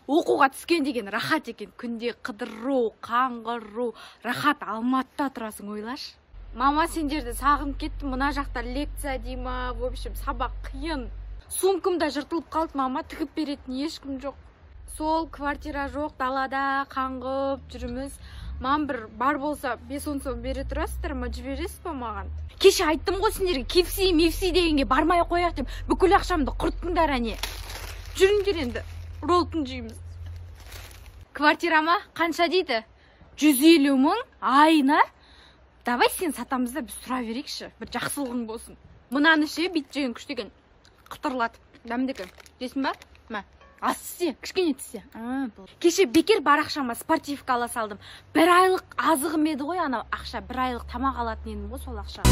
Оқуға түскен деген рахат екен. Күнде қыдыру, қаңғыру, рахат Алматыда тұрасың, ойлаш. Мама, сендерді сағынып кеттім. Мына жақта лекция дейма, в общем, сабақ қиын. Сумкамда жыртылып қалды, мама, тігіп беретін ешкім жоқ. Сол квартира жоқ, далада қаңғып жүрміз. Мам, бір бар болса 5-10 сом бере тұрасыздар ма, жібересіз ба маған? Кеше айттым ғой сендерге, кепси дегенге бармай қояқ деп, бүкіл ақшамды құрттыңдар әне. Жүріңдер енді, ролтын жейміз. Квартирама қанша дейді? 150 мың айына. Давай сен сатамыз да біз сұра берейікші, бір жақсылығың болсын. Мынаны ше бит жеген күштеген қытырлатып. Дәмдікі, десін ба? Ма? Ассе, кішкене түссе. Кеше бекер бар ақшама спортивка ала салдым. 1 айлық азығым еді ғой, ана ақша 1 айлық тамақ алатын едім ғой сол ақша.